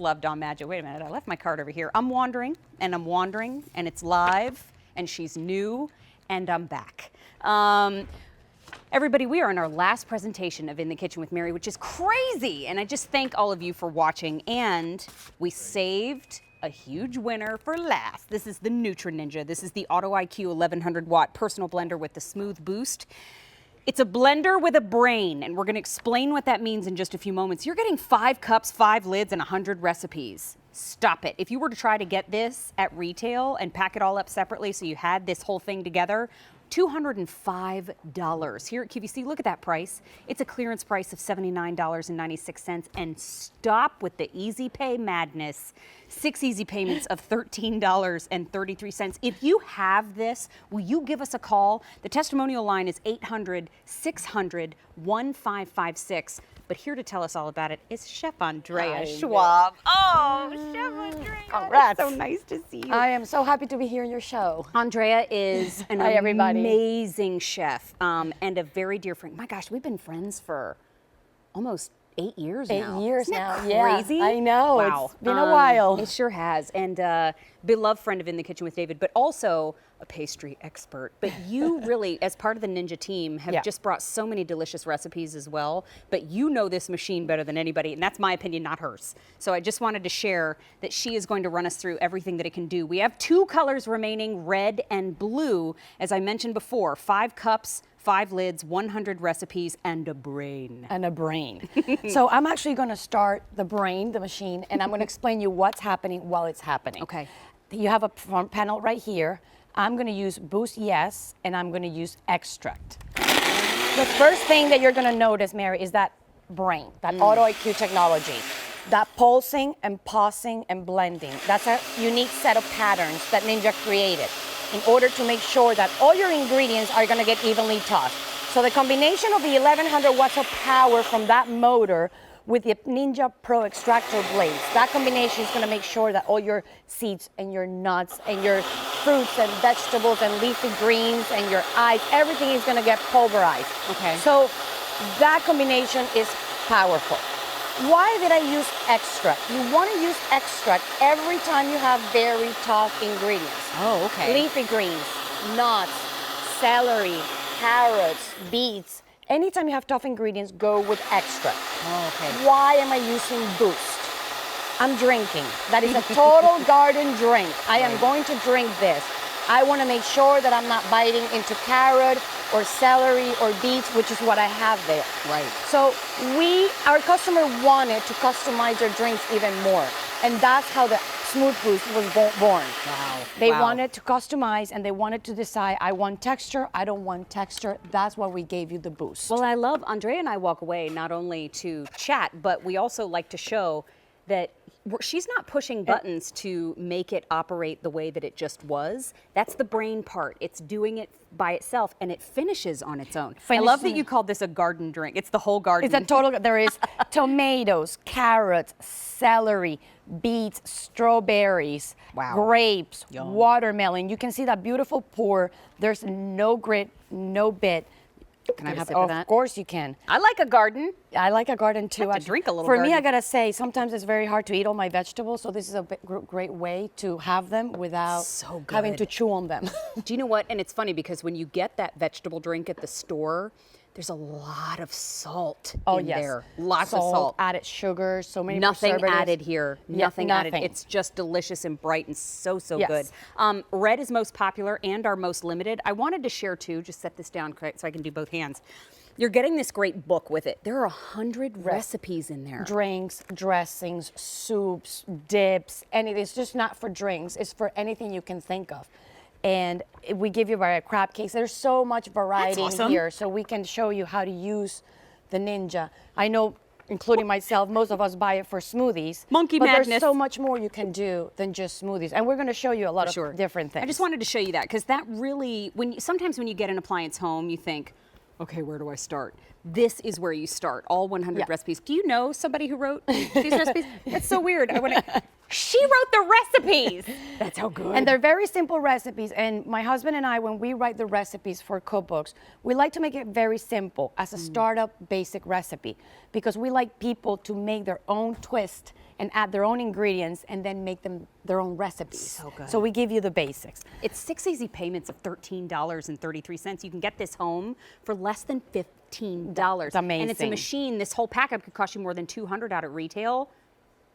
Loved on Magic. Wait a minute, I left my card over here. I'm wandering, and it's live, and she's new, and I'm back. Everybody, we are in our last presentation of In the Kitchen with Mary, which is crazy, and I just thank all of you for watching, and we saved a huge winner for last. This is the Nutri Ninja. This is the Auto IQ 1100 watt personal blender with the smooth boost. It's a blender with a brain, and we're going to explain what that means in just a few moments. You're getting 5 cups, 5 lids, and 100 recipes. Stop it. If you were to try to get this at retail and pack it all up separately so you had this whole thing together, $205. Here at QVC, look at that price. It's a clearance price of $79.96. And stop with the easy pay madness. 6 easy payments of $13.33. If you have this, will you give us a call? The testimonial line is 800-600-1556. But here to tell us all about it is Chef Andrea Schwab. Oh, Chef Andrea. Congrats. It's so nice to see you. I am so happy to be here in your show. Andrea is an Hi, everybody. amazing chef and a very dear friend. My gosh, we've been friends for almost 8 years now. 8 years Isn't now. that crazy? Yeah, I know. Wow. It's been a while. It sure has. And beloved friend of In the Kitchen with David, but also a pastry expert. But you really, as part of the Ninja team, have just brought so many delicious recipes as well. But you know this machine better than anybody, and that's my opinion, not hers. So I just wanted to share that she is going to run us through everything that it can do. We have 2 colors remaining, red and blue. As I mentioned before, 5 cups, 5 lids, 100 recipes, and a brain. And a brain. So I'm actually going to start the brain, the machine, and I'm going to explain you what's happening while it's happening. Okay. You have a front panel right here. I'm going to use Boost Yes, and I'm going to use Extract. The first thing that you're going to notice, Mary, is that brain, that Auto IQ technology. That pulsing and pausing and blending. That's a unique set of patterns that Ninja created in order to make sure that all your ingredients are going to get evenly tossed. So the combination of the 1100 watts of power from that motor with the Ninja Pro extractor blades, that combination is going to make sure that all your seeds and your nuts and your fruits and vegetables and leafy greens and your eyes, everything is going to get pulverized. Okay. So that combination is powerful. Why did I use extract? You want to use extract every time you have very tough ingredients. Oh, okay. Leafy greens, nuts, celery, carrots, beets. Anytime you have tough ingredients, go with extract. Oh, okay. Why am I using Boost? I'm drinking. That is a total garden drink. I am going to drink this. I want to make sure that I'm not biting into carrot or celery or beets, which is what I have there. Right. So our customer wanted to customize their drinks even more. And that's how the Smooth Boost was born. Wow. They wanted to customize and they wanted to decide, I want texture, I don't want texture. That's why we gave you the Boost. Well, I love, Andrea and I walk away not only to chat, but we also like to show that she's not pushing buttons to make it operate the way that it just was. That's the brain part. It's doing it by itself, and it finishes on its own. I love that you called this a garden drink. It's the whole garden. It's a total, there is tomatoes, carrots, celery, beets, strawberries, grapes, watermelon. You can see that beautiful pour. There's no grit, no bit. Can I have a sip of that? Of course you can. I like a garden. I like a garden too. I have to drink a little For garden. me, I gotta say, sometimes it's very hard to eat all my vegetables, so this is a great way to have them without having to chew on them. Do you know what? And it's funny because when you get that vegetable drink at the store, there's a lot of salt in there. Lots of salt. Added sugar, so many Nothing preservatives. added here. Yeah, Nothing added. It's just delicious and bright and so good. Red is most popular and our most limited. I wanted to share too, just set this down so I can do both hands. You're getting this great book with it. There are 100 recipes in there. Drinks, dressings, soups, dips, anything. It's just not for drinks. It's for anything you can think of. And we give you a crab cakes. There's so much variety in here, so we can show you how to use the Ninja. I know, including myself, most of us buy it for smoothies. Monkey but madness. There's so much more you can do than just smoothies. And we're going to show you a lot of different things. I just wanted to show you that because that really, sometimes when you get an appliance home, you think, okay, where do I start? This is where you start, all 100 recipes. Do you know somebody who wrote these recipes? That's so weird. She wrote the recipes. That's how good. And they're very simple recipes. And my husband and I, when we write the recipes for cookbooks, we like to make it very simple as a startup basic recipe, because we like people to make their own twist and add their own ingredients and then make them their own recipes. So good. So we give you the basics. It's 6 easy payments of $13.33. You can get this home for less than $15. That's amazing. And it's a machine. This whole pack could cost you more than $200 out at retail.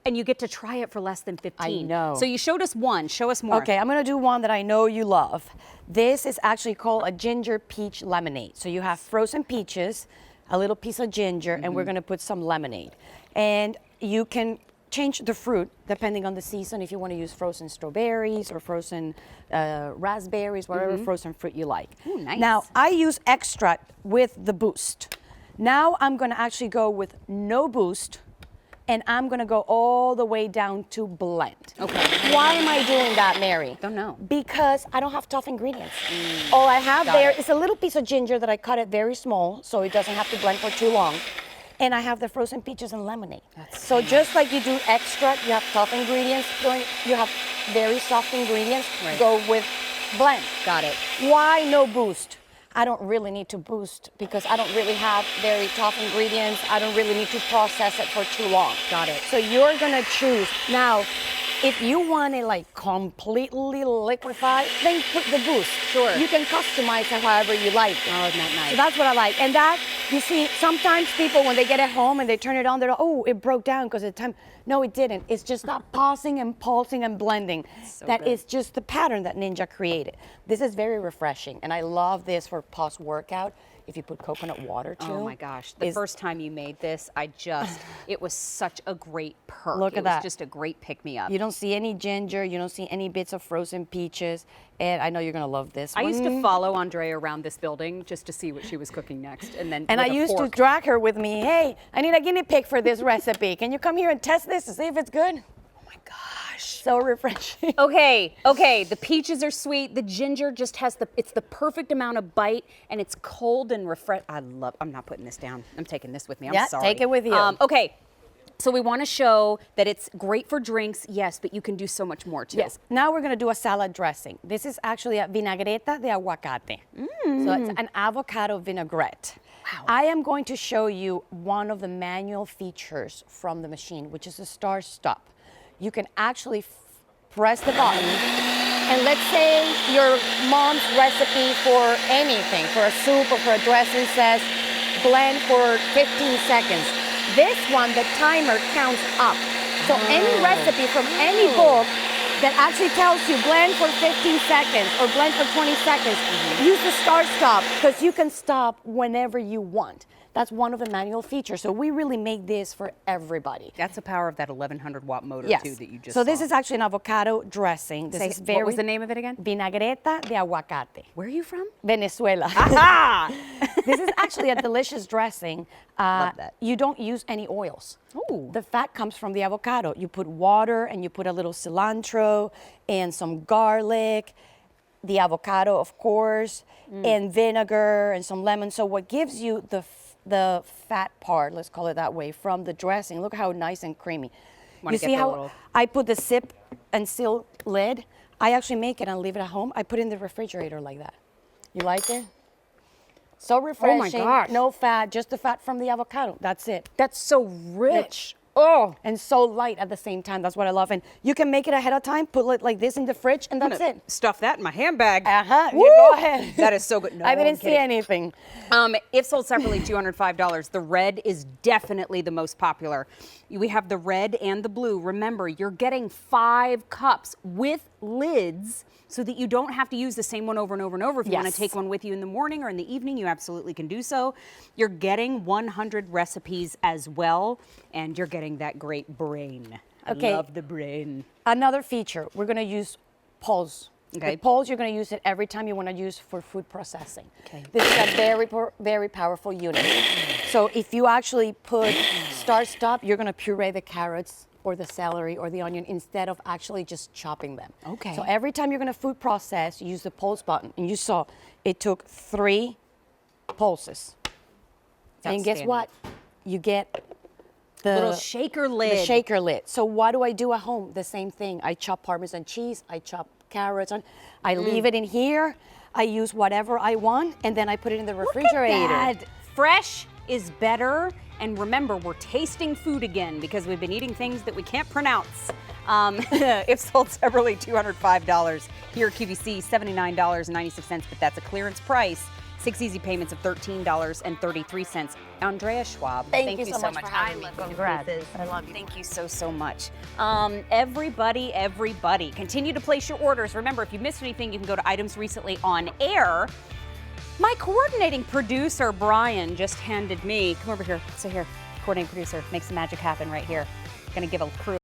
And you get to try it for less than 15. I know. So you showed us one. Show us more. Okay, I'm gonna do one that I know you love. This is actually called a ginger peach lemonade. So you have frozen peaches, a little piece of ginger, and we're gonna put some lemonade. And you can change the fruit depending on the season, if you want to use frozen strawberries or frozen raspberries, whatever frozen fruit you like. Ooh, nice. Now, I use extract with the boost. Now I'm going to actually go with no boost, and I'm going to go all the way down to blend. Okay. Why am I doing that, Mary? Don't know. Because I don't have tough ingredients. All I have Got there it. is a little piece of ginger that I cut it very small so it doesn't have to blend for too long. And I have the frozen peaches and lemonade. So just like you do extract, you have tough ingredients, you have very soft ingredients, Right. go with blend. Got it. Why no boost? I don't really need to boost because I don't really have very tough ingredients. I don't really need to process it for too long. Got it. So you're gonna choose. Now, if you want it like completely liquefied, then put the boost. Sure. You can customize it however you like it. Oh, isn't that nice? So that's what I like. And that, you see, sometimes people, when they get it home and they turn it on, they're, oh, it broke down because of the time. No, it didn't. It's just that pausing and pulsing and blending. So That good. is just the pattern that Ninja created. This is very refreshing. And I love this for post-workout. If you put coconut water too. Oh my gosh. The first time you made this, it was such a great perk. Look at It was that. just a great pick-me-up. You don't see any ginger. You don't see any bits of frozen peaches. And I know you're going to love this I one. used to follow Andrea around this building just to see what she was cooking next. And then And I with a used to fork. drag her with me. Hey, I need a guinea pig for this recipe. Can you come here and test this to see if it's good? Oh my gosh. So refreshing. Okay, the peaches are sweet. The ginger just has it's the perfect amount of bite, and it's cold and I'm not putting this down. I'm taking this with me. I'm Yeah, sorry. take it with you. Okay, so we want to show that it's great for drinks, yes, but you can do so much more too. Yes. Now we're going to do a salad dressing. This is actually a vinagreta de aguacate. So it's an avocado vinaigrette. Wow. I am going to show you one of the manual features from the machine, which is the start stop. You can actually press the button, and let's say your mom's recipe for anything, for a soup or for a dressing says blend for 15 seconds. This one, the timer counts up. So any recipe from any book that actually tells you blend for 15 seconds or blend for 20 seconds, use the start stop because you can stop whenever you want. That's one of the manual features. So we really made this for everybody. That's the power of that 1100 watt motor Yes. too that you just So this saw. is actually an avocado dressing. This is very What was the name of it again? Vinagreta de aguacate. Where are you from? Venezuela. Ah! This is actually a delicious dressing. Love that. You don't use any oils. Ooh. The fat comes from the avocado. You put water and you put a little cilantro and some garlic, the avocado, of course, and vinegar and some lemon. So what gives you the fat part, let's call it that way, from the dressing. Look how nice and creamy. Wanna You get see the how little- I put the sip and seal lid? I actually make it and leave it at home. I put it in the refrigerator like that. You like it? So refreshing. gosh. No fat, just the fat from the avocado. That's it. That's so rich. Oh, And so light at the same time. That's what I love. And you can make it ahead of time, put it like this in the fridge, and that's it. Stuff that in my handbag. Uh-huh. Woo! You go ahead. That is so good. No, I I'm didn't see kidding. anything. If sold separately, $205. The red is definitely the most popular. We have the red and the blue. Remember, you're getting 5 cups with lids so that you don't have to use the same one over and over and over. If you want Yes. to take one with you in the morning or in the evening, you absolutely can do so. You're getting 100 recipes as well, and you're getting that great brain. Okay. I love the brain. Another feature, we're going to use pulse. Okay. The pulse, you're going to use it every time you want to use for food processing. Okay. This is a very powerful unit. So if you actually put start stop, you're going to puree the carrots or the celery or the onion instead of actually just chopping them. Okay. So every time you're going to food process, use the pulse button. And you saw it took 3 pulses. And guess outstanding. what? You get Little shaker lid. The shaker lid. So what do I do at home? The same thing. I chop Parmesan cheese, I chop carrots, I leave it in here. I use whatever I want, and then I put it in the refrigerator. Look at that. Fresh is better. And remember, we're tasting food again because we've been eating things that we can't pronounce. If sold separately, $205. Here at QVC, $79.96, but that's a clearance price. 6 easy payments of $13.33. Andrea Schwab, Thank you so much for having me. I love Congrats. quizzes. I love you. Thank you so much. Everybody, continue to place your orders. Remember, if you missed anything, you can go to items recently on air. My coordinating producer, Brian, just handed me, come over here, sit here, coordinating producer, makes the magic happen right here. Gonna give a crew